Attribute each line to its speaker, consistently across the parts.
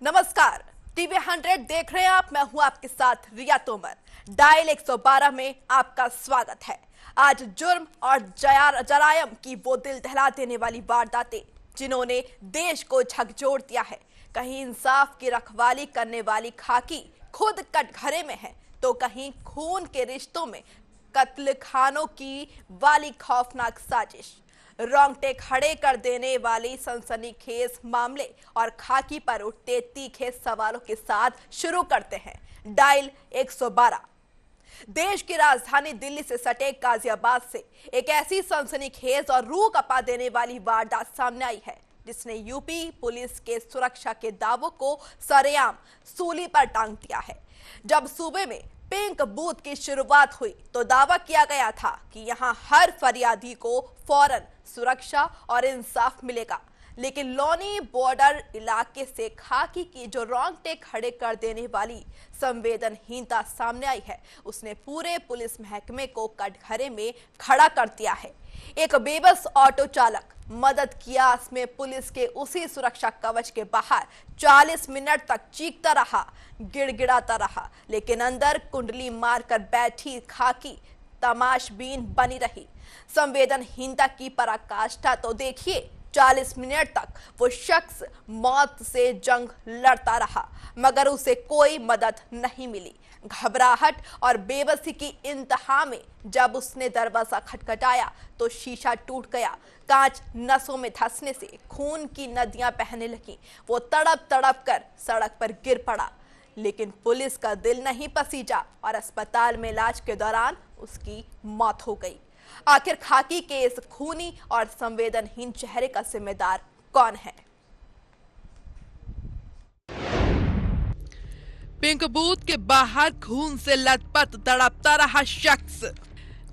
Speaker 1: नमस्कार, टीवी 100 देख रहे हैं आप। मैं हूं आपके साथ रिया तोमर। डायल 112 में आपका स्वागत है। आज जुर्म और जरायम की वो दिल दहला देने वाली वारदातें जिन्होंने देश को झकझोर दिया है। कहीं इंसाफ की रखवाली करने वाली खाकी खुद कटघरे में है, तो कहीं खून के रिश्तों में कत्ल खानों की वाली खौफनाक साजिश। रोंगटे खड़े कर देने वाली सनसनीखेज मामले और खाकी पर उठते तीखे सवालों के साथ शुरू करते हैं डायल 112। देश की राजधानी दिल्ली से सटे गाजियाबाद से एक ऐसी सनसनीखेज और रूह कपा देने वाली वारदात सामने आई है जिसने यूपी पुलिस के सुरक्षा के दावों को सरेआम सूली पर टांग दिया है। जब सूबे में पिंक बूथ की शुरुआत हुई तो दावा किया गया था कि यहां हर फरियादी को फौरन सुरक्षा और इंसाफ मिलेगा, लेकिन लोनी बॉर्डर इलाके से खाकी की जो रोंगटे खड़े कर देने वाली संवेदनहीनता सामने आई है, उसने पूरे पुलिस महकमे को कटघरे में खड़ा कर दिया है। एक बेबस ऑटो चालक मदद की आस में पुलिस के उसी सुरक्षा कवच के बाहर 40 मिनट तक चीखता रहा, गिड़गिड़ाता रहा, लेकिन अंदर कुंडली मारकर बैठी खाकी तमाशबीन बनी रही। संवेदनहीनता की पराकाष्ठा तो देखिए। 40 मिनट तक वो शख्स मौत से जंग लड़ता रहा, मगर उसे कोई मदद नहीं मिली। घबराहट और बेबसी की इंतहा में जब उसने दरवाजा खटखटाया तो शीशा टूट गया। कांच नसों में धंसने से खून की नदियां बहने लगी। वो तड़प तड़प कर सड़क पर गिर पड़ा, लेकिन पुलिस का दिल नहीं पसीजा और अस्पताल में इलाज के दौरान उसकी मौत हो गई। आखिर खाकी के इस खूनी और संवेदनहीन चेहरे का जिम्मेदार कौन है?
Speaker 2: पिंक बूथ के बाहर खून से लथपथ तड़पता रहा शख्स।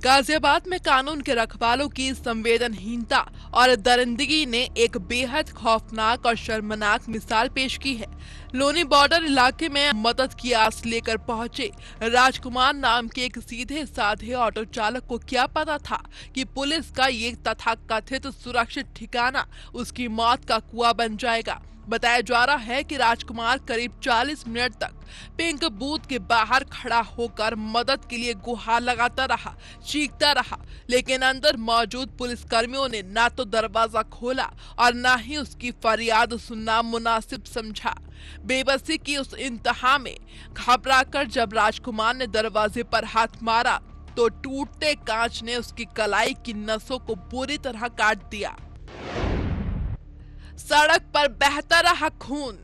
Speaker 2: गाजियाबाद में कानून के रखवालों की संवेदनहीनता और दरिंदगी ने एक बेहद खौफनाक और शर्मनाक मिसाल पेश की है। लोनी बॉर्डर इलाके में मदद की आस लेकर पहुंचे राजकुमार नाम के एक सीधे साधे ऑटो चालक को क्या पता था कि पुलिस का ये तथाकथित सुरक्षित ठिकाना उसकी मौत का कुआं बन जाएगा। बताया जा रहा है कि राजकुमार करीब 40 मिनट तक पिंक बूथ के बाहर खड़ा होकर मदद के लिए गुहार लगाता रहा, चीखता रहा, लेकिन अंदर मौजूद पुलिसकर्मियों ने ना तो दरवाजा खोला और ना ही उसकी फरियाद सुनना मुनासिब समझा। बेबसी की उस इंतहा में घबराकर जब राजकुमार ने दरवाजे पर हाथ मारा तो टूटते कांच ने उसकी कलाई की नसों को बुरी तरह काट दिया। सड़क पर बहता रहा खून।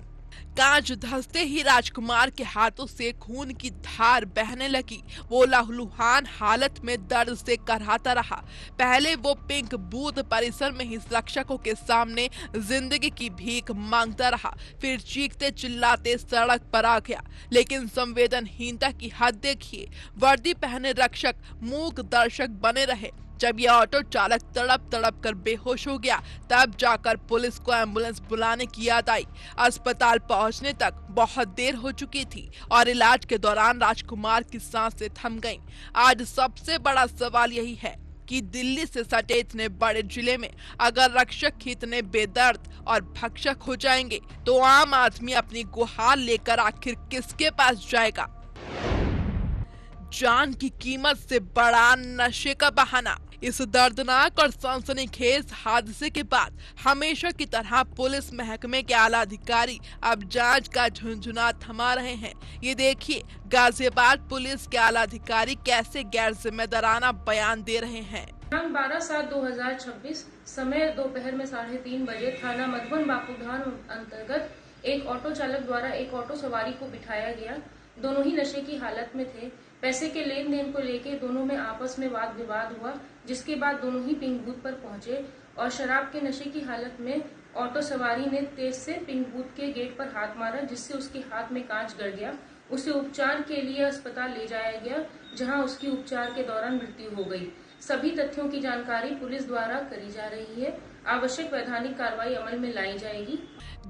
Speaker 2: कांच धंसते ही राजकुमार के हाथों से खून की धार बहने लगी। वो लहूलुहान हालत में दर्द से कराहता रहा। पहले वो पिंक बूथ परिसर में ही रक्षकों के सामने जिंदगी की भीख मांगता रहा, फिर चीखते चिल्लाते सड़क पर आ गया। लेकिन संवेदनहीनता की हद देखिए। वर्दी पहने रक्षक मूक दर्शक बने रहे। जब यह ऑटो चालक तड़प तड़प कर बेहोश हो गया, तब जाकर पुलिस को एम्बुलेंस बुलाने की याद आई। अस्पताल पहुंचने तक बहुत देर हो चुकी थी और इलाज के दौरान राजकुमार की सांसें थम गईं। आज सबसे बड़ा सवाल यही है कि दिल्ली से सटे इतने बड़े जिले में अगर रक्षक ही इतने बेदर्द और भक्षक हो जाएंगे तो आम आदमी अपनी गुहार लेकर आखिर किसके पास जाएगा? जान की कीमत से बड़ा नशे का बहाना। इस दर्दनाक और सनसनीखेज हादसे के बाद हमेशा की तरह पुलिस महकमे के आला अधिकारी अब जांच का झुनझुना थमा रहे हैं। ये देखिए गाजियाबाद पुलिस के आला अधिकारी कैसे गैर जिम्मेदाराना बयान दे रहे हैं।
Speaker 3: 12/7/2026 समय दोपहर में 3:30 बजे थाना मधुबन बापूधार अंतर्गत एक ऑटो चालक द्वारा एक ऑटो सवारी को बिठाया गया। दोनों ही नशे की हालत में थे। पैसे के लेन देन को लेकर दोनों में आपस में वाद विवाद हुआ, जिसके बाद दोनों ही पिंक बूथ पर पहुंचे और शराब के नशे की हालत में ऑटो सवारी ने तेज से पिंक बूथ के गेट पर हाथ मारा, जिससे उसके हाथ में कांच गड़ गया। उसे उपचार के लिए अस्पताल ले जाया गया, जहां उसकी उपचार के दौरान मृत्यु हो गई। सभी तथ्यों की जानकारी पुलिस द्वारा करी जा रही है। आवश्यक वैधानिक कार्रवाई अमल में लाई जाएगी।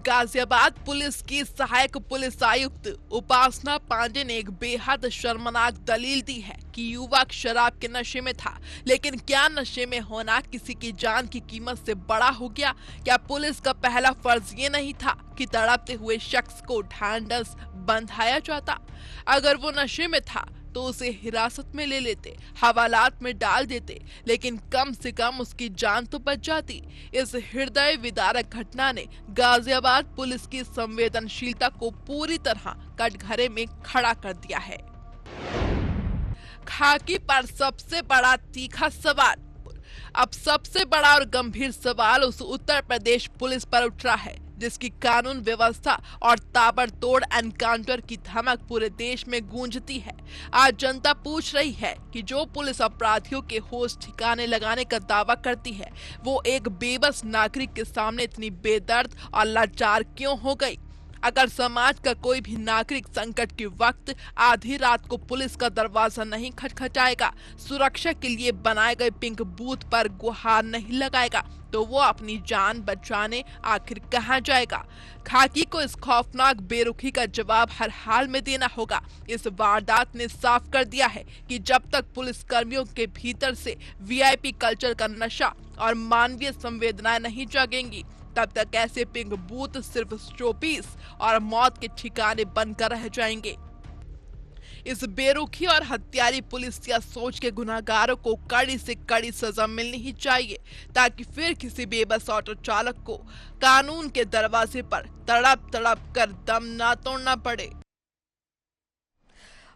Speaker 2: गाजियाबाद पुलिस की सहायक पुलिस आयुक्त उपासना पांडे ने एक बेहद शर्मनाक दलील दी है कि युवक शराब के नशे में था, लेकिन क्या नशे में होना किसी की जान की कीमत से बड़ा हो गया? क्या पुलिस का पहला फर्ज ये नहीं था कि तड़पते हुए शख्स को ढांढस बंधाया जाता? अगर वो नशे में था तो उसे हिरासत में ले लेते, हवालात में डाल देते, लेकिन कम से कम उसकी जान तो बच जाती। इस हृदय विदारक घटना ने गाजियाबाद पुलिस की संवेदनशीलता को पूरी तरह कटघरे में खड़ा कर दिया है। खाकी पर सबसे बड़ा तीखा सवाल। अब सबसे बड़ा और गंभीर सवाल उस उत्तर प्रदेश पुलिस पर उठ रहा है जिसकी कानून व्यवस्था और ताबड़तोड़ एनकाउंटर की धमक पूरे देश में गूंजती है। आज जनता पूछ रही है कि जो पुलिस अपराधियों के होश ठिकाने लगाने का दावा करती है, वो एक बेबस नागरिक के सामने इतनी बेदर्द और लाचार क्यों हो गई? अगर समाज का कोई भी नागरिक संकट के वक्त आधी रात को पुलिस का दरवाजा नहीं खटखटाएगा, सुरक्षा के लिए बनाए गए पिंक बूथ पर गुहार नहीं लगाएगा, तो वो अपनी जान बचाने आखिर कहां जाएगा? खाकी को इस खौफनाक बेरुखी का जवाब हर हाल में देना होगा। इस वारदात ने साफ कर दिया है कि जब तक पुलिस कर्मियों के भीतर से वीआईपी कल्चर का नशा और मानवीय संवेदनाएं नहीं जागेंगी, तब तक ऐसे पिंक बूथ सिर्फ शोपीस और मौत के ठिकाने बनकर रह जाएंगे। इस बेरुखी और हत्यारी पुलिस या सोच के गुनाहगारों को कड़ी से कड़ी सजा मिलनी ही चाहिए, ताकि फिर किसी बेबस ऑटो चालक को कानून के दरवाजे पर तड़प तड़प कर दम ना तोड़ना पड़े।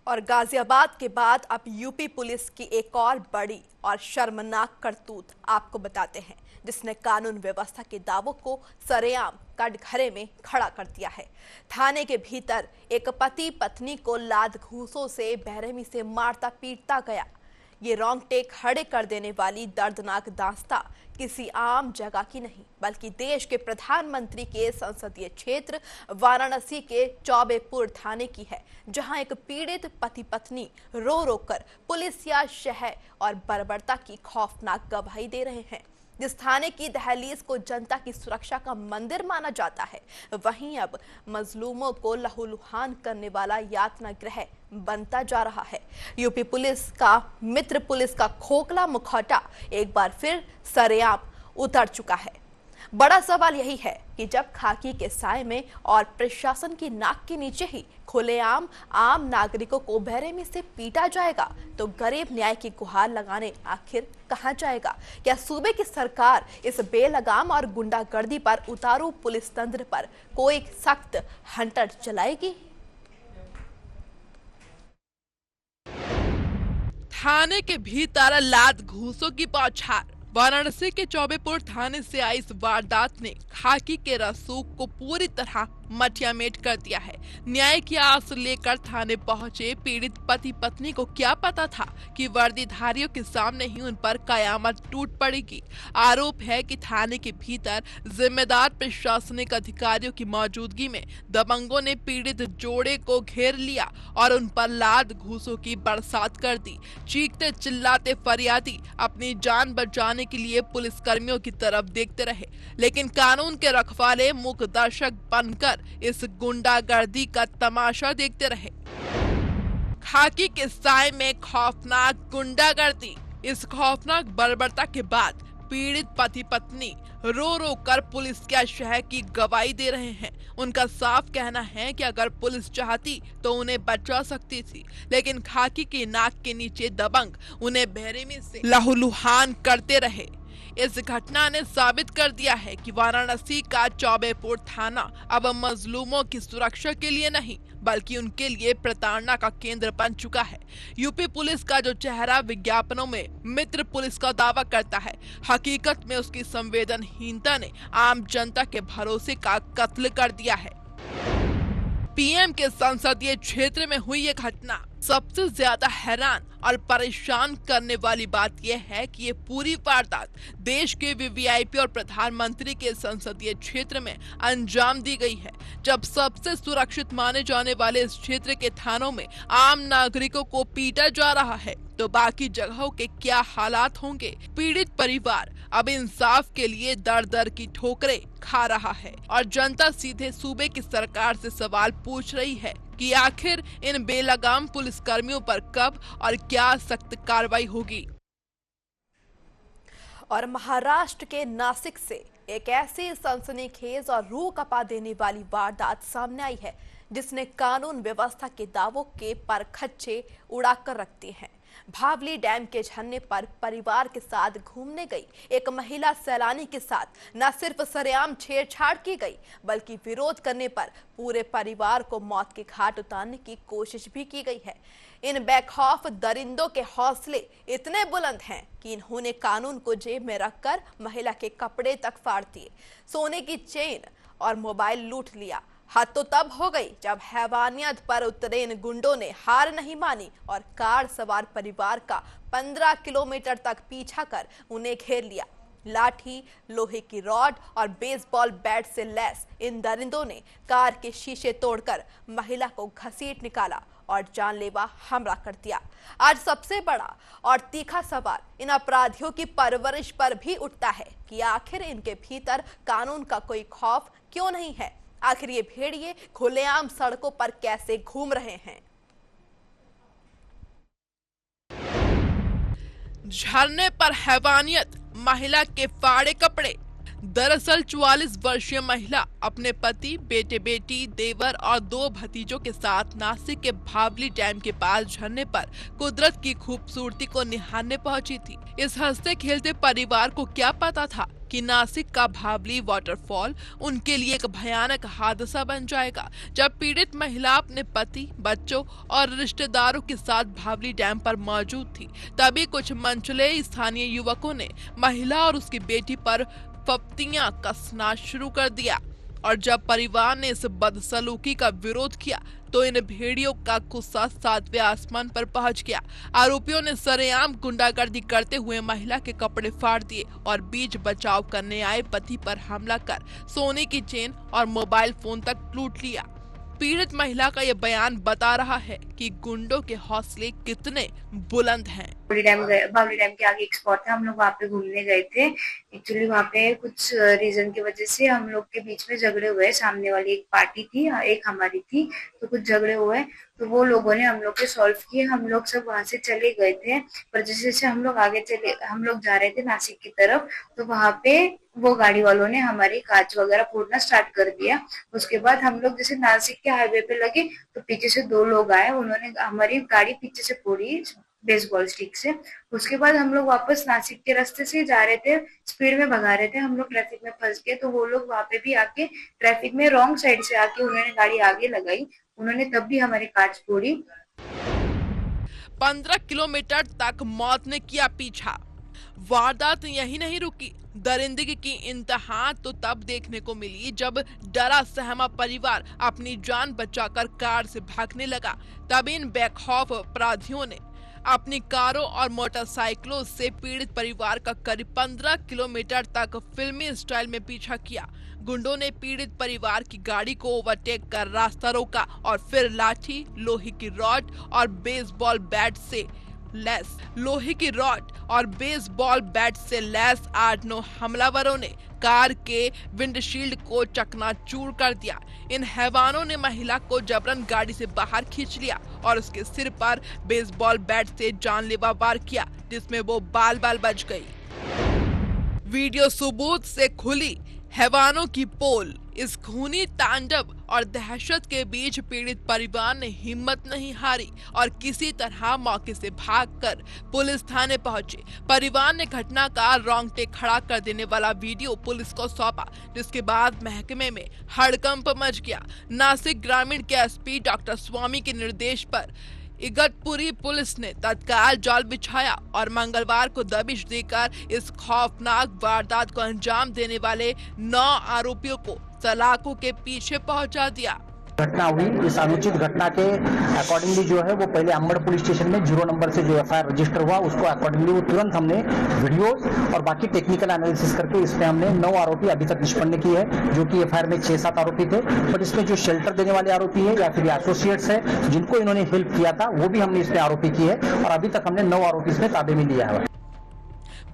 Speaker 1: और गाजियाबाद के बाद अब यूपी पुलिस की एक और बड़ी और शर्मनाक करतूत आपको बताते हैं, जिसने कानून व्यवस्था के दावों को सरेआम कटघरे में खड़ा कर दिया है। थाने के भीतर एक पति पत्नी को लात घूंसों से बेरहमी से मारता पीटता गया। ये रोंगटे खड़े कर देने वाली दर्दनाक दास्तां किसी आम जगह की नहीं, बल्कि देश के प्रधानमंत्री के संसदीय क्षेत्र वाराणसी के चौबेपुर थाने की है, जहां एक पीड़ित पति पत्नी रो रो कर पुलिस या शहर और बर्बरता की खौफनाक गवाही दे रहे हैं। जिस थाने की दहलीज को जनता की सुरक्षा का मंदिर माना जाता है, वहीं अब मजलूमों को लहूलुहान करने वाला यातना गृह बनता जा रहा है। यूपी पुलिस का मित्र पुलिस का खोखला मुखौटा एक बार फिर सरेआम उतर चुका है। बड़ा सवाल यही है कि जब खाकी के साए में और प्रशासन की नाक के नीचे ही खुलेआम आम नागरिकों को बेरहमी से पीटा जाएगा, तो गरीब न्याय की गुहार लगाने आखिर कहां जाएगा? क्या सूबे की सरकार इस बेलगाम और गुंडागर्दी पर उतारू पुलिस तंत्र पर कोई सख्त हंटर चलाएगी?
Speaker 2: थाने के भीतर लात घूंसों की बौछार। वाराणसी के चौबेपुर थाने से आई इस वारदात ने खाकी के रसूख को पूरी तरह मटियामेट कर दिया है। न्याय की आस लेकर थाने पहुंचे पीड़ित पति पत्नी को क्या पता था कि वर्दीधारियों के सामने ही उन पर कयामत टूट पड़ेगी। आरोप है कि थाने के भीतर जिम्मेदार प्रशासनिक अधिकारियों की मौजूदगी में दबंगों ने पीड़ित जोड़े को घेर लिया और उन पर लात घूंसों की बरसात कर दी। चीखते चिल्लाते फरियादी अपनी जान बचाने के लिए पुलिस कर्मियों की तरफ देखते रहे, लेकिन कानून के रखवाले मूक दर्शक बनकर इस गुंडागर्दी का तमाशा देखते रहे। खाकी के साए में खौफनाक गुंडागर्दी। इस खौफनाक बर्बरता के बाद पीड़ित पति पत्नी रो रो कर पुलिस के शहर की गवाही दे रहे हैं। उनका साफ कहना है कि अगर पुलिस चाहती तो उन्हें बचा सकती थी, लेकिन खाकी की नाक के नीचे दबंग उन्हें बेरहमी से लहूलुहान करते रहे। इस घटना ने साबित कर दिया है कि वाराणसी का चौबेपुर थाना अब मजलूमों की सुरक्षा के लिए नहीं, बल्कि उनके लिए प्रताड़ना का केंद्र बन चुका है। यूपी पुलिस का जो चेहरा विज्ञापनों में मित्र पुलिस का दावा करता है, हकीकत में उसकी संवेदनहीनता ने आम जनता के भरोसे का कत्ल कर दिया है। पीएम के संसदीय क्षेत्र में हुई ये घटना सबसे ज्यादा हैरान और परेशान करने वाली बात यह है कि ये पूरी वारदात देश के वीवीआईपी और प्रधानमंत्री के संसदीय क्षेत्र में अंजाम दी गई है। जब सबसे सुरक्षित माने जाने वाले इस क्षेत्र के थानों में आम नागरिकों को पीटा जा रहा है, तो बाकी जगहों के क्या हालात होंगे? पीड़ित परिवार अब इंसाफ के लिए दर दर की ठोकरें खा रहा है और जनता सीधे सूबे की सरकार से सवाल पूछ रही है कि आखिर इन बेलगाम पुलिसकर्मियों पर कब और क्या सख्त कार्रवाई होगी।
Speaker 1: और महाराष्ट्र के नासिक से एक ऐसी सनसनीखेज और रूह कपा देने वाली वारदात सामने आई है जिसने कानून व्यवस्था के दावों के परखच्चे उड़ाकर रख दिए हैं। भावली डैम के झरने पर परिवार के साथ घूमने गई एक महिला सैलानी के साथ न सिर्फ सरेआम छेड़छाड़ की गई बल्कि विरोध करने पर पूरे परिवार को मौत के घाट उतारने की कोशिश भी की गई है। इन बेखौफ दरिंदों के हौसले इतने बुलंद हैं कि इन्होंने कानून को जेब में रखकर महिला के कपड़े तक फाड़ दिए, सोने की चेन और मोबाइल लूट लिया। हद तो तब हो गई जब हैवानियत पर उतरे इन गुंडों ने हार नहीं मानी और कार सवार परिवार का 15 किलोमीटर तक पीछा कर उन्हें घेर लिया। लाठी, लोहे की रॉड और बेसबॉल बैट से लैस इन दरिंदों ने कार के शीशे तोड़कर महिला को घसीट निकाला और जानलेवा हमला कर दिया। आज सबसे बड़ा और तीखा सवाल इन अपराधियों की परवरिश पर भी उठता है कि आखिर इनके भीतर कानून का कोई खौफ क्यों नहीं है। आखिर ये भेड़िए खुलेआम सड़कों पर कैसे घूम रहे हैं।
Speaker 2: झरने पर हैवानियत, महिला के फाड़े कपड़े। दरअसल 44 वर्षीय महिला अपने पति, बेटे बेटी, देवर और 2 भतीजों के साथ नासिक के भावली डैम के पास झरने पर कुदरत की खूबसूरती को निहारने पहुंची थी। इस हंसते खेलते परिवार को क्या पता था कि नासिक का भावली वाटरफॉल उनके लिए एक भयानक हादसा बन जाएगा। जब पीड़ित महिला अपने पति, बच्चों और रिश्तेदारों के साथ भावली डैम पर मौजूद थी, तभी कुछ मनचले स्थानीय युवकों ने महिला और उसकी बेटी पर फप्तियां कसना शुरू कर दिया और जब परिवार ने इस बदसलूकी का विरोध किया तो इन भेड़ियों का गुस्सा 7वें आसमान पर पहुंच गया। आरोपियों ने सरेआम गुंडागर्दी करते हुए महिला के कपड़े फाड़ दिए और बीच बचाव करने आए पति पर हमला कर सोने की चेन और मोबाइल फोन तक लूट लिया। पीड़ित महिला का यह बयान बता रहा है कि गुंडों के हौसले कितने बुलंद हैं।
Speaker 4: भावली डैम के आगे एक स्पॉट था, हम लोग वहाँ पे घूमने गए थे। एक्चुअली वहाँ पे कुछ रीजन की वजह से हम लोग के बीच में झगड़े हुए। सामने वाली एक पार्टी थी, एक हमारी थी, तो कुछ झगड़े हुए तो वो लोगों ने हम लोग के सॉल्व किए। हम लोग सब वहाँ से चले गए थे, पर जैसे जैसे हम लोग जा रहे थे नासिक की तरफ, तो वहाँ पे वो गाड़ी वालों ने हमारी कांच वगैरह फोड़ना स्टार्ट कर दिया। उसके बाद हम लोग जैसे नासिक के हाईवे पे लगे तो पीछे से 2 लोग आए, उन्होंने हमारी गाड़ी पीछे से फोड़ी बेसबॉल स्टिक से। उसके बाद हम लोग वापस नासिक के रास्ते से जा रहे थे, स्पीड में भगा रहे थे, हम लोग ट्रैफिक में फंस गए। तो वो लोग वहाँ पे भी आके ट्रैफिक में रॉन्ग साइड से आके उन्होंने गाड़ी आगे लगाई, उन्होंने तब भी हमारी कांच फोड़ी।
Speaker 2: 15 किलोमीटर तक मौत ने किया पीछा। वारदात यही नहीं रुकी, दरिंदगी की इंतहा तो तब देखने को मिली जब डरा सहमा परिवार अपनी जान बचाकर कार से भागने लगा। तब इन बेखौफ अपराधियों ने अपनी कारों और मोटरसाइकिलों से पीड़ित परिवार का करीब 15 किलोमीटर तक फिल्मी स्टाइल में पीछा किया। गुंडों ने पीड़ित परिवार की गाड़ी को ओवरटेक कर रास्ता रोका और फिर लाठी, लोहे की रॉड और बेसबॉल बैट से लैस 8-9 हमलावरों ने कार के विंडशील्ड को चकनाचूर कर दिया। इन हैवानों ने महिला को जबरन गाड़ी से बाहर खींच लिया और उसके सिर पर बेसबॉल बैट से जानलेवा वार किया, जिसमें वो बाल बच गई। वीडियो सबूत से खुली हैवानों की पोल। इस खूनी तांडव और दहशत के बीच पीड़ित परिवार ने हिम्मत नहीं हारी और किसी तरह मौके से भागकर पुलिस थाने पहुंचे। परिवार ने घटना का रोंगटे खड़ा कर देने वाला वीडियो पुलिस को सौंपा, जिसके बाद महकमे में हड़कंप मच गया। नासिक ग्रामीण के एसपी डॉक्टर स्वामी के निर्देश पर इगतपुरी पुलिस ने तत्काल जाल बिछाया और मंगलवार को दबिश देकर इस खौफनाक वारदात को अंजाम देने वाले 9 आरोपियों को सलाखों के पीछे पहुंचा दिया।
Speaker 5: घटना हुई, इस अनुचित घटना के अकॉर्डिंगली जो है वो पहले अंबड़ पुलिस स्टेशन में 0 नंबर से जो एफआईआर रजिस्टर हुआ, उसको अकॉर्डिंगली वो तुरंत हमने वीडियोस और बाकी टेक्निकल एनालिसिस करके इसमें हमने 9 आरोपी अभी तक निष्पन्न किए हैं, जो कि एफआईआर में 6-7 आरोपी थे। बट इसमें जो शेल्टर देने वाले आरोपी है या फिर एसोसिएट्स है जिनको इन्होंने हेल्प किया था, वो भी हमने इसमें आरोपी किए है और अभी तक हमने 9 आरोपी इसमें ताबे में लिया है।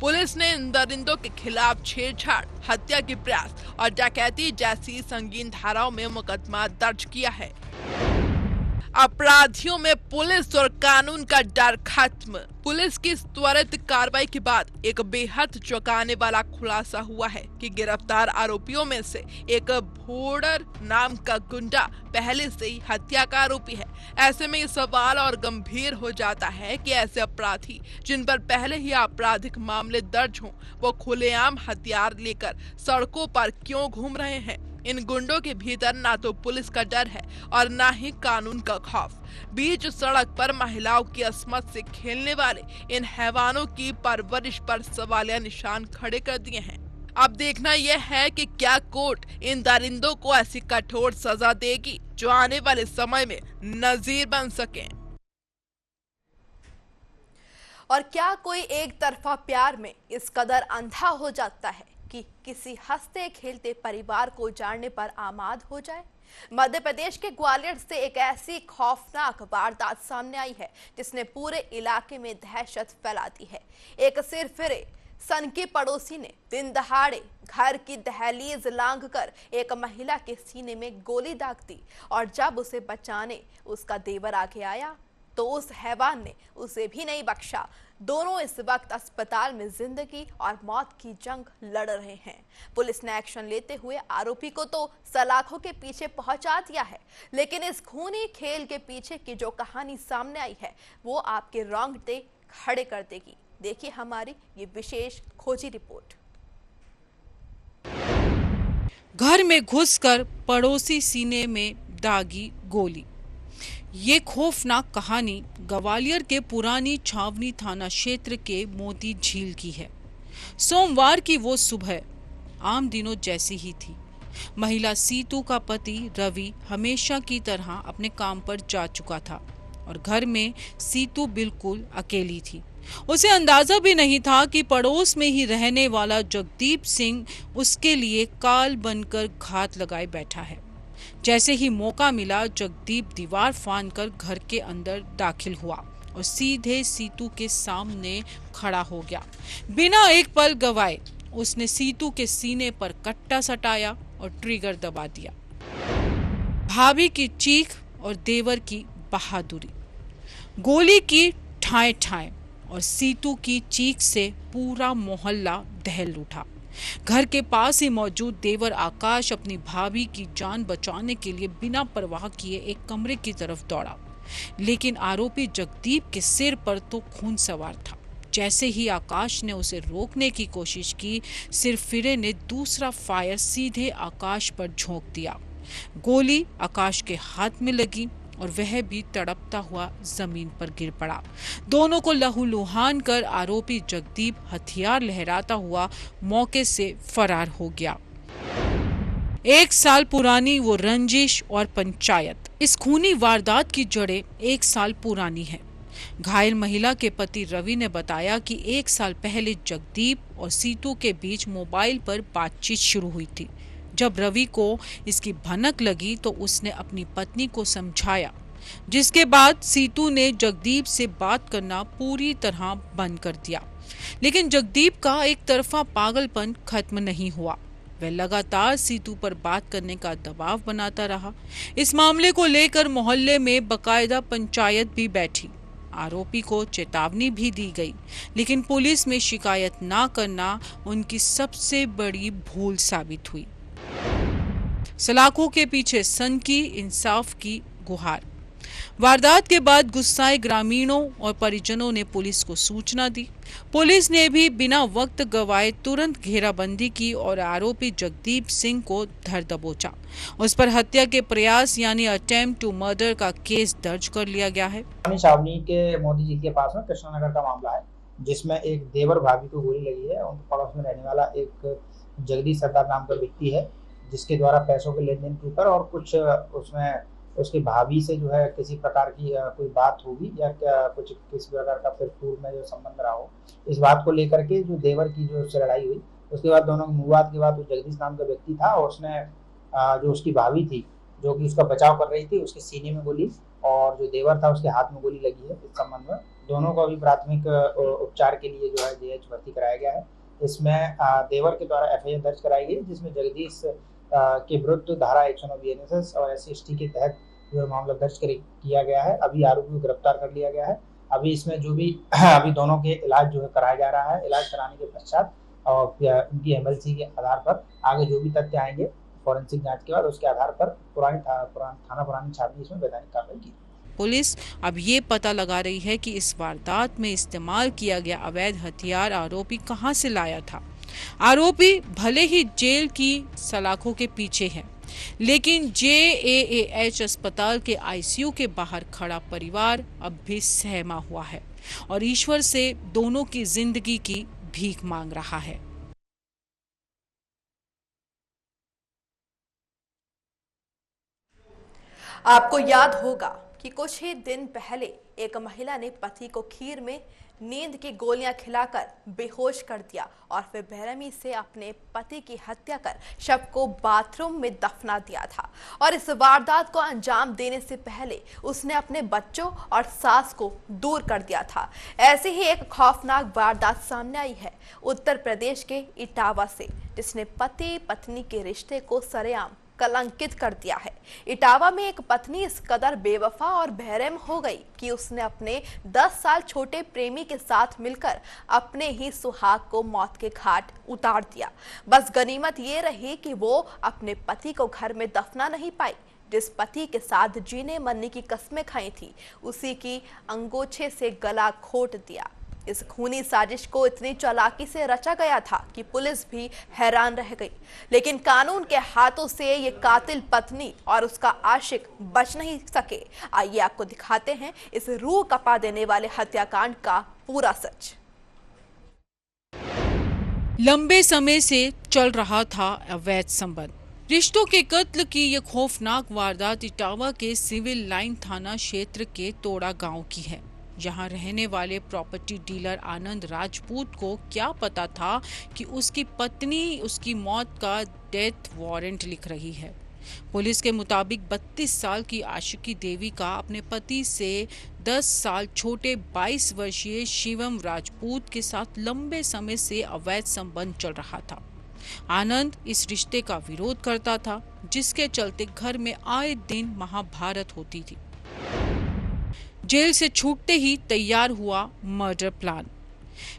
Speaker 2: पुलिस ने इन दरिंदों के खिलाफ छेड़छाड़, हत्या की प्रयास और डकैती जैसी संगीन धाराओं में मुकदमा दर्ज किया है। अपराधियों में पुलिस और कानून का डर खत्म। पुलिस की इस त्वरित कार्रवाई के बाद एक बेहद चौंकाने वाला खुलासा हुआ है कि गिरफ्तार आरोपियों में से एक भोडर नाम का गुंडा पहले से ही हत्या का आरोपी है। ऐसे में ये सवाल और गंभीर हो जाता है कि ऐसे अपराधी जिन पर पहले ही आपराधिक मामले दर्ज हों, वो खुलेआम हथियार लेकर सड़कों पर क्यों घूम रहे हैं। इन गुंडों के भीतर ना तो पुलिस का डर है और ना ही कानून का खौफ। बीच सड़क पर महिलाओं की अस्मत से खेलने वाले इन हैवानों की परवरिश पर सवालिया निशान खड़े कर दिए हैं। अब देखना यह है कि क्या कोर्ट इन दरिंदों को ऐसी कठोर सजा देगी जो आने वाले समय में नजीर बन सके।
Speaker 1: और क्या कोई एक तरफा प्यार में इस कदर अंधा हो जाता है कि किसी हंसते खेलते परिवार को जाने पर आमाद हो जाए। मध्य प्रदेश के ग्वालियर से एक ऐसी खौफनाक वारदात सामने आई है जिसने पूरे इलाके में दहशत फैला दी है। एक सिरफिरे सनकी पड़ोसी ने दिन दहाड़े घर की दहलीज लांघकर एक महिला के सीने में गोली दाग दी और जब उसे बचाने उसका देवर आगे आया तो उस हैवान ने उसे भी नहीं बख्शा। दोनों इस वक्त अस्पताल में जिंदगी और मौत की जंग लड़ रहे हैं। पुलिस ने एक्शन लेते हुए आरोपी को तो सलाखों के पीछे पहुंचा दिया है, लेकिन इस खूनी खेल के पीछे की जो कहानी सामने आई है वो आपके रोंगटे खड़े कर देगी। देखिए हमारी ये विशेष खोजी रिपोर्ट।
Speaker 6: घर में घुसकर पड़ोसी सीने में दागी गोली। ये खौफनाक कहानी ग्वालियर के पुरानी छावनी थाना क्षेत्र के मोती झील की है। सोमवार की वो सुबह आम दिनों जैसी ही थी। महिला सीतू का पति रवि हमेशा की तरह अपने काम पर जा चुका था और घर में सीतू बिल्कुल अकेली थी। उसे अंदाजा भी नहीं था कि पड़ोस में ही रहने वाला जगदीप सिंह उसके लिए काल बनकर घात लगाए बैठा है। जैसे ही मौका मिला जगदीप दीवार फांदकर घर के अंदर दाखिल हुआ और सीधे सीतू के सामने खड़ा हो गया। बिना एक पल गवाए उसने सीतू के सीने पर कट्टा सटाया और ट्रिगर दबा दिया। भाभी की चीख और देवर की बहादुरी, गोली की ठाए ठाए और सीतू की चीख से पूरा मोहल्ला दहल उठा। घर के पास ही मौजूद देवर आकाश अपनी भाभी की जान बचाने के लिए बिना परवाह किए एक कमरे की तरफ दौड़ा, लेकिन आरोपी जगदीप के सिर पर तो खून सवार था। जैसे ही आकाश ने उसे रोकने की कोशिश की, सिरफिरे ने दूसरा फायर सीधे आकाश पर झोंक दिया। गोली आकाश के हाथ में लगी और वह भी तड़पता हुआ जमीन पर गिर पड़ा। दोनों को लहूलुहान कर आरोपी जगदीप हथियार लहराता हुआ मौके से फरार हो गया। 1 साल पुरानी वो रंजिश और पंचायत। इस खूनी वारदात की जड़ें 1 साल पुरानी है। घायल महिला के पति रवि ने बताया कि 1 साल पहले जगदीप और सीतू के बीच मोबाइल पर बातचीत शुरू हुई थी। जब रवि को इसकी भनक लगी तो उसने अपनी पत्नी को समझाया, जिसके बाद सीतू ने जगदीप से बात करना पूरी तरह बंद कर दिया। लेकिन जगदीप का एक तरफा पागलपन खत्म नहीं हुआ। वह लगातार सीतू पर बात करने का दबाव बनाता रहा। इस मामले को लेकर मोहल्ले में बकायदा पंचायत भी बैठी। आरोपी को चेतावनी भी दी गई, लेकिन पुलिस में शिकायत ना करना उनकी सबसे बड़ी भूल साबित हुई। सलाखों के पीछे सनकी इंसाफ की गुहार। वारदात के बाद गुस्साए ग्रामीणों और परिजनों ने पुलिस को सूचना दी। पुलिस ने भी बिना वक्त गवाए तुरंत घेराबंदी की और आरोपी जगदीप सिंह को धर दबोचा। उस पर हत्या के प्रयास यानी अटेम्प्ट टू मर्डर का केस दर्ज कर लिया गया है।
Speaker 7: छावनी के मोती झील के पास में कृष्णानगर का मामला है, जिसमें एक देवर भाभी को गोली लगी है। उनके पड़ोस में रहने वाला एक जगदीश सरदार नाम का व्यक्ति है, जिसके द्वारा पैसों के लेन देन के ऊपर और कुछ उसमें उसकी भाभी से जो है किसी प्रकार की कोई बात होगी या कुछ किसी प्रकार का फिर पूर्व में जो संबंध रहा हो, इस बात को लेकर के जो देवर की जो उससे लड़ाई हुई। उसके बाद दोनों विवाद के बाद जगदीश नाम का व्यक्ति था और उसने जो उसकी भाभी थी जो कि उसका बचाव कर रही थी, उसके सीने में गोली और जो देवर था उसके हाथ में गोली लगी है। इस संबंध में दोनों को अभी प्राथमिक उपचार के लिए जो है जेएच भर्ती कराया गया है। इसमें देवर के द्वारा एफआईआर दर्ज कराई गई, जिसमें जगदीश के विरुद्ध धारा 109 बीएनएसएस और SC/ST के तहत जो मामला दर्ज किया गया है। अभी आरोपी को गिरफ्तार कर लिया गया है। अभी इसमें जो भी अभी दोनों के इलाज जो है कराया जा रहा है। इलाज कराने के पश्चात और उनकी MLC के आधार पर आगे जो भी तथ्य आएंगे फॉरेंसिक जांच के बाद, उसके आधार पर थाना पुरानी छावनी इसमें वैधानिक कार्रवाई की।
Speaker 6: पुलिस अब ये पता लगा रही है कि इस वारदात में इस्तेमाल किया गया अवैध हथियार आरोपी कहां से लाया था। आरोपी भले ही जेल की सलाखों के पीछे है, लेकिन JAAH अस्पताल के ICU के बाहर खड़ा परिवार अब भी सहमा हुआ है और ईश्वर से दोनों की जिंदगी की भीख मांग रहा है।
Speaker 1: आपको याद होगा कि कुछ ही दिन पहले एक महिला ने पति को खीर में नींद की गोलियां खिलाकर बेहोश कर दिया और फिर बेरहमी से अपने पति की हत्या कर शव को बाथरूम में दफना दिया था। और इस वारदात को अंजाम देने से पहले उसने अपने बच्चों और सास को दूर कर दिया था। ऐसी ही एक खौफनाक वारदात सामने आई है उत्तर प्रदेश के इटावा से, जिसने पति पत्नी के रिश्ते को सरेआम कलंकित कर दिया है। इटावा में एक पत्नी इस कदर बेवफा और बेरहम हो गई कि उसने अपने 10 साल छोटे प्रेमी के साथ मिलकर अपने ही सुहाग को मौत के घाट उतार दिया। बस गनीमत ये रही कि वो अपने पति को घर में दफना नहीं पाई। जिस पति के साथ जीने मरने की कस्में खाई थी, उसी की अंगोछे से गला घोट दिया। इस खूनी साजिश को इतनी चालाकी से रचा गया था कि पुलिस भी हैरान रह गई, लेकिन कानून के हाथों से ये कातिल पत्नी और उसका आशिक बच नहीं सके। आइए आपको दिखाते हैं इस रूह कपा देने वाले हत्याकांड का पूरा सच।
Speaker 6: लंबे समय से चल रहा था अवैध संबंध। रिश्तों के कत्ल की यह खौफनाक वारदात इटावा के सिविल लाइन थाना क्षेत्र के तोड़ा गांव की है। यहाँ रहने वाले प्रॉपर्टी डीलर आनंद राजपूत को क्या पता था कि उसकी पत्नी उसकी मौत का डेथ वारंट लिख रही है। पुलिस के मुताबिक 32 साल की आशिकी देवी का अपने पति से 10 साल छोटे 22 वर्षीय शिवम राजपूत के साथ लंबे समय से अवैध संबंध चल रहा था। आनंद इस रिश्ते का विरोध करता था, जिसके चलते घर में आए दिन महाभारत होती थी। जेल से छूटते ही तैयार हुआ मर्डर प्लान।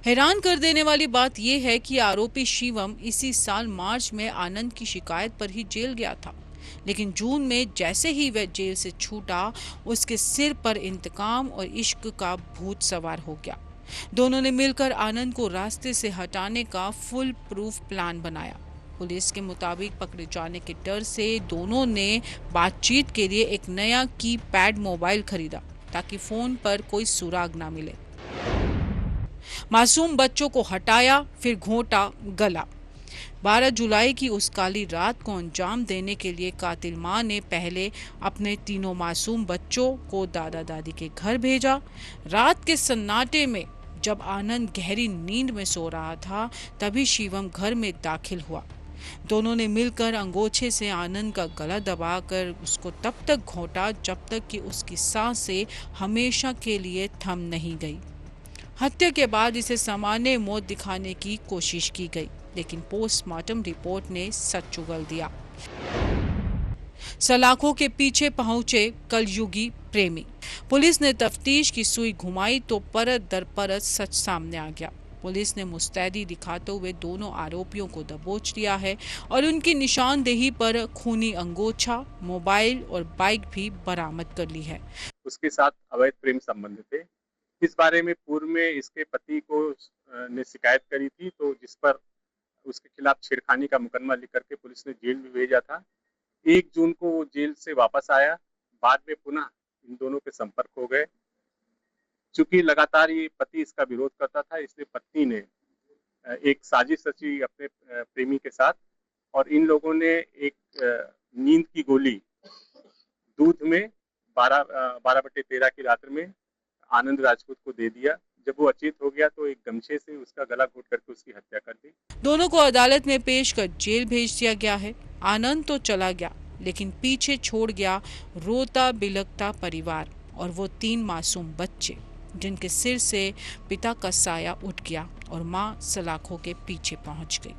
Speaker 6: हैरान कर देने वाली बात यह है कि आरोपी शिवम इसी साल मार्च में आनंद की शिकायत पर ही जेल गया था, लेकिन जून में जैसे ही वह जेल से छूटा, उसके सिर पर इंतकाम और इश्क का भूत सवार हो गया। दोनों ने मिलकर आनंद को रास्ते से हटाने का फुल प्रूफ प्लान बनाया। पुलिस के मुताबिक पकड़े जाने के डर से दोनों ने बातचीत के लिए एक नया कीपैड मोबाइल खरीदा ताकि फोन पर कोई सुराग ना मिले। मासूम बच्चों को हटाया, फिर घोंटा गला। 12 जुलाई की उस काली रात को अंजाम देने के लिए कातिल मां ने पहले अपने तीनों मासूम बच्चों को दादा दादी के घर भेजा। रात के सन्नाटे में जब आनंद गहरी नींद में सो रहा था, तभी शिवम घर में दाखिल हुआ। दोनों ने मिलकर अंगोछे से आनंद का गला दबाकर उसको तब तक घोंटा जब तक कि उसकी सांसें हमेशा के लिए थम नहीं गई। हत्या के बाद इसे सामान्य मौत दिखाने की कोशिश की गई, लेकिन पोस्टमार्टम रिपोर्ट ने सच उगल दिया। सलाखों के पीछे पहुंचे कलयुगी प्रेमी। पुलिस ने तफ्तीश की सुई घुमाई तो परत दर परत सच सामने आ गया। पुलिस ने मुस्तैदी दिखाते हुए दोनों आरोपियों को दबोच लिया है और उनकी निशानदेही पर खूनी अंगोछा, मोबाइल और बाइक भी बरामद कर ली है।
Speaker 8: उसके साथ अवैध प्रेम संबंध थे। इस बारे में पूर्व में इसके पति को ने शिकायत करी थी, तो जिस पर उसके खिलाफ छेड़खानी का मुकदमा लिख करके पुलिस ने जेल भी भेजा था। 1 जून को वो जेल से वापस आया। बाद में पुनः इन दोनों के संपर्क हो गए। चूंकि लगातार ये पति इसका विरोध करता था, इसलिए पत्नी ने एक साजिश रची अपने प्रेमी के साथ और इन लोगों ने एक नींद की गोली दूध में 12/13 की रात्रि में आनंद राजपूत को दे दिया। जब वो अचेत हो गया तो एक गमछे से उसका गला घोट करके उसकी हत्या कर दी।
Speaker 6: दोनों को अदालत में पेश कर जेल भेज दिया गया है। आनंद तो चला गया, लेकिन पीछे छोड़ गया रोता बिलखता परिवार और वो 3 मासूम बच्चे। जिनके सिर से पिता का साया उठ गया और मां सलाखों के पीछे पहुंच गई।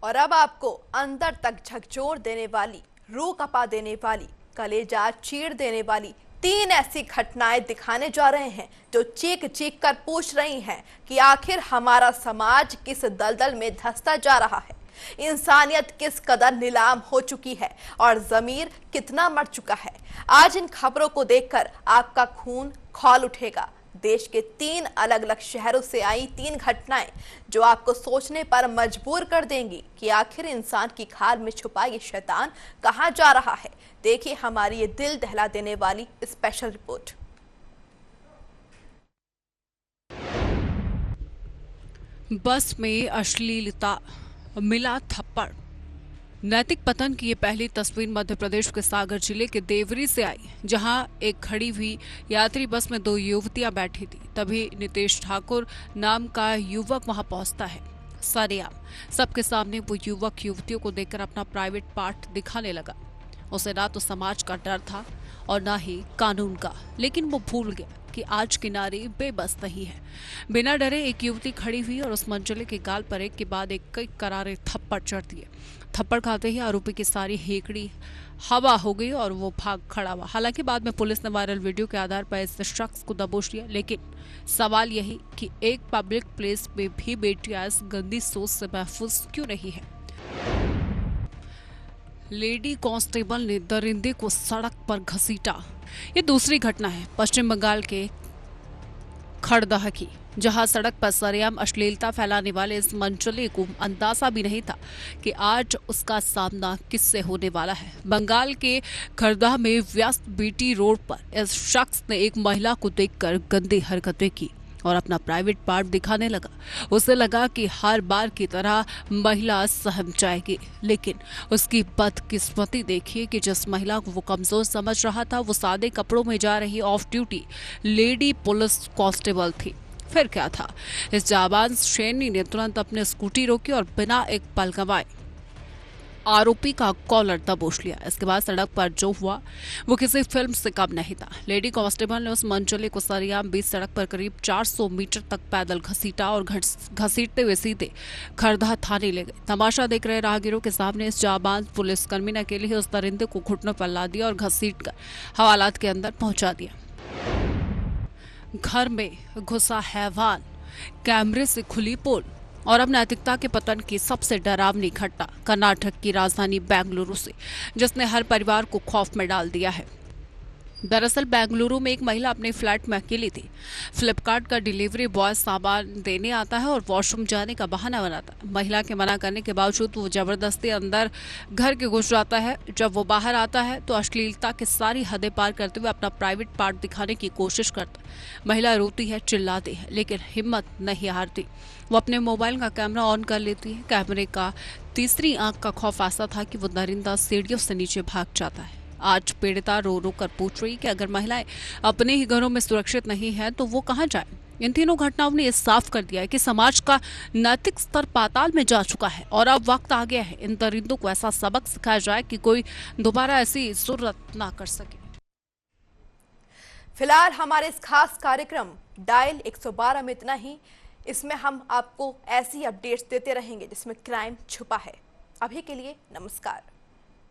Speaker 1: और अब आपको अंदर तक झकझोर देने वाली, रूह कपा देने वाली, कलेजा चीर देने वाली 3 ऐसी घटनाएं दिखाने जा रहे हैं जो चीख चीख कर पूछ रही हैं कि आखिर हमारा समाज किस दलदल में धंसता जा रहा है, इंसानियत किस कदर नीलाम हो चुकी है और ज़मीर कितना मर चुका है। आज इन खबरों को देखकर आपका खून खौल उठेगा। देश के 3 अलग अलग शहरों से आई 3 घटनाएं जो आपको सोचने पर मजबूर कर देंगी कि आखिर इंसान की खाल में छुपा ये शैतान कहां जा रहा है। देखिए हमारी ये दिल दहला देने वाली स्पेशल रिपोर्ट।
Speaker 6: बस में अश्लीलता, मिला थप्पड़। नैतिक पतन की ये पहली तस्वीर मध्य प्रदेश के सागर जिले के देवरी से आई, जहां एक खड़ी हुई यात्री बस में 2 युवतियां बैठी थी। तभी नितेश ठाकुर नाम का युवक वहां पहुंचता है। सरेआम सबके सामने वो युवक युवतियों को देखकर अपना प्राइवेट पार्ट दिखाने लगा। उसे ना तो समाज का डर था और ना ही कानून का, लेकिन वो भूल गया कि आज की नारी बेबस नहीं है। बिना डरे एक युवती खड़ी हुई और उस मंचले के गाल पर एक के बाद एक कई करारे थप्पड़ चढ़ दिए। थप्पड़ खाते ही आरोपी की सारी हेकड़ी हवा हो गई और वो भाग खड़ा हुआ। हालांकि बाद में पुलिस ने वायरल वीडियो के आधार पर इस शख्स को दबोच लिया, लेकिन सवाल यही कि एक पब्लिक प्लेस में भी बेटियां इस गंदी सोच से महफूज क्यों नहीं है। लेडी कांस्टेबल ने दरिंदे को सड़क पर घसीटा। ये दूसरी घटना है पश्चिम बंगाल के खड़दह की, जहां सड़क पर सरेआम अश्लीलता फैलाने वाले इस मंचले को अंदाजा भी नहीं था कि आज उसका सामना किससे होने वाला है। बंगाल के खड़दह में व्यस्त बीटी रोड पर इस शख्स ने एक महिला को देखकर गंदी हरकतें की और अपना प्राइवेट पार्ट दिखाने लगा। उसे लगा कि हर बार की तरह महिला सहम जाएगी, लेकिन उसकी बदकिस्मती देखिए कि जिस महिला को वो कमजोर समझ रहा था वो सादे कपड़ों में जा रही of duty lady police constable थी। फिर क्या था, इस जाबाज श्रेणी ने तुरंत अपनी स्कूटी रोकी और बिना एक पल गंवाए आरोपी का कॉलर दबोच लिया। इसके बाद सड़क पर जो हुआ वो किसी फिल्म से कम नहीं था। लेडी कांस्टेबल ने उस मंचले को सरेआम बीच सड़क पर करीब 400 मीटर तक पैदल घसीटा और घसीटते हुए सीधे खड़दह थाने ले गए। तमाशा देख रहे राहगीरों के सामने इस जाबाज पुलिसकर्मी ने अकेले ही उस दरिंदे को घुटनों पर ला दिया और घसीटकर हवालात के अंदर पहुंचा दिया। घर में घुसा हैवान, कैमरे से खुली पोल और अब नैतिकता के पतन की सबसे डरावनी घटना कर्नाटक की राजधानी बेंगलुरु से, जिसने हर परिवार को खौफ में डाल दिया है। दरअसल बेंगलुरु में एक महिला अपने फ्लैट में अकेली थी। फ्लिपकार्ट का डिलीवरी बॉय सामान देने आता है और वॉशरूम जाने का बहाना बनाता है। महिला के मना करने के बावजूद वो जबरदस्ती अंदर घर के घुस जाता है। जब वो बाहर आता है तो अश्लीलता की सारी हदें पार करते हुए अपना प्राइवेट पार्ट दिखाने की कोशिश करता है। महिला रोती है, चिल्लाती है, लेकिन हिम्मत नहीं हारती। वो अपने मोबाइल का कैमरा ऑन कर लेती है। कैमरे का तीसरी आंख का खौफ ऐसा था कि वो दरिंदा सीढ़ियों से नीचे भाग जाता है। आज पीड़िता रो रो कर पूछ रही कि अगर महिलाएं अपने ही घरों में सुरक्षित नहीं है तो वो कहां जाए। इन तीनों घटनाओं ने साफ कर दिया है कि समाज का नैतिक स्तर पाताल में जा चुका है और अब वक्त आ गया है इन दरिंदों को ऐसा सबक सिखाया जाए कि कोई दोबारा ऐसी जुर्रत ना कर सके।
Speaker 1: फिलहाल हमारे इस खास कार्यक्रम डायल 112 में इतना ही। इसमें हम आपको ऐसी अपडेट्स देते रहेंगे जिसमें क्राइम छुपा है। अभी के लिए नमस्कार।